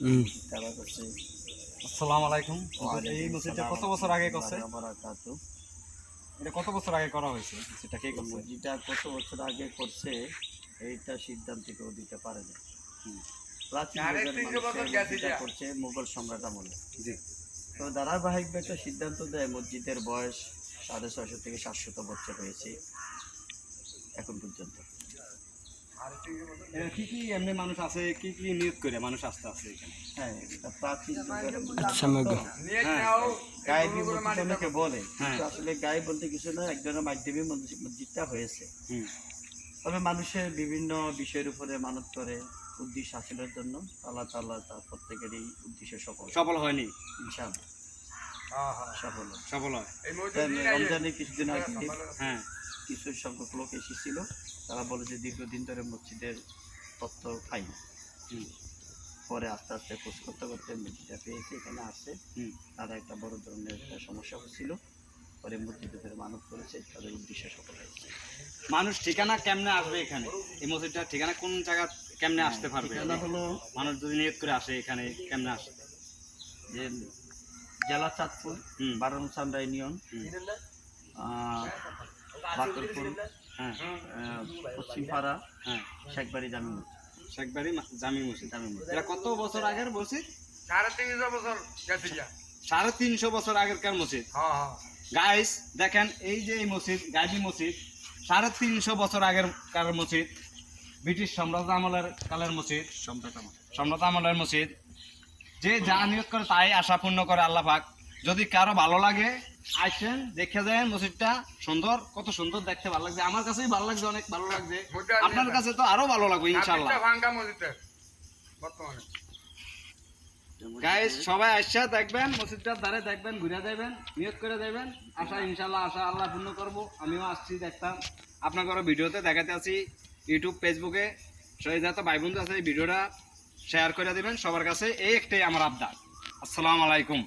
তারা করছে। আসসালামু আলাইকুম। এই মসজিদটা কত বছর আগে করছে? এটা কত বছর আগে করা হয়েছে? সেটা কে করছে? মসজিদটা কত বছর আগে করছে এইটা সিদ্ধান্ত কেউ দিতে পারে না। প্রাচীন যুগের মসজিদটা করছে মুঘল সম্রাট আমলে। জি। তো ধারাবাহিকভাবে একটা সিদ্ধান্ত দেয় মসজিদের বয়স 650 থেকে 700 বছর হয়েছে এখন পর্যন্ত। কি কি এমনি মানুষ আছে, কি কি নিয়োগ করে মানুষ আসতে আছে এখানে? হ্যাঁ, এটা প্রাচীন যুগের হ্যাঁ, গায়েবী মসজিদ অনেকে বলে, কিন্তু আসলে গায়ে বলতে কিছু না, একজনের মাধ্যমে মসজিদটা হয়েছে। তবে মানুষের বিভিন্ন বিষয়ের উপরে মানত করে উদ্দেশ্য হাসিলের জন্য আল্লাহ তাআলা তার প্রত্যেকেরই উদ্দেশ্য সফল হয়নি ইনশাআল্লাহ। সফল হয়। রমজানে কিছুদিন আগে কিছু সংখ্যক লোক এসেছিল, তারা বলে যে দীর্ঘদিন ধরে মসজিদের তথ্য পাই না। পরে আস্তে আস্তে খোঁজ করতে করতে মসজিদটা পেয়েছে, এখানে আসছে। তারা একটা বড় ধরনের একটা সমস্যা হচ্ছিল, পরে মসজিদে ফের মানত করেছে, তাদের উদ্দেশ্য সফল হয়েছে। মানুষ ঠিকানা কেমনে আসবে এখানে? এই মসজিদটার ঠিকানা কোন জায়গা, কেমনে আসতে পারবে? ঠিকানা হলো, মানুষ যদি নিয়ত করে আসে এখানে কেমনে আসে? যে জেলা চাঁদপুর, 12 সান্ডা ইউনিয়ন, বাকরপুর, পশ্চিমপাড়া, শেখবাড়ি জামি মসজিদ। শেখবাড়ি জামি মসজিদ। এটা কত বছর আগের মসজিদ? 350 বছর গেছে। 350 বছর আগেরকার মসজিদ। গাইস দেখেন, এই যে এই মসজিদ, গাইবি মসজিদ, 350 বছর আগের কার মসজিদ, ব্রিটিশ সম্রাট আমলের কালের মসজিদ, সম্রাট আমলের মসজিদ। যে যা নিয়োগ করে তাই আশা পূর্ণ করে আল্লাহ পাক। যদি কারো ভালো লাগে আসেন, দেখে যান মসজিদটা সুন্দর, কত সুন্দর দেখতে ভালো লাগছে। আমার কাছেই ভালো লাগছে, অনেক ভালো লাগছে। আপনার কাছে তো আরো ভালো লাগবে ইনশাআল্লাহ। গাইস সবাই আসছে, দেখবেন মসজিদটার ধারে, দেখবেন, ঘুরে যাবেন, নিয়ত করে যাবেন। আশা ইনশাআল্লাহ, আশা আল্লাহ পূর্ণ করবো। আমিও আসছি, দেখতাম আপনাদের ভিডিওতে দেখাতে আছি, ইউটিউব ফেসবুকে। সেই যাতে ভাই বন্ধু আছে এই ভিডিওটা শেয়ার করে দিবেন সবার কাছে, এই একটাই আমার আবদার। আসসালামু আলাইকুম।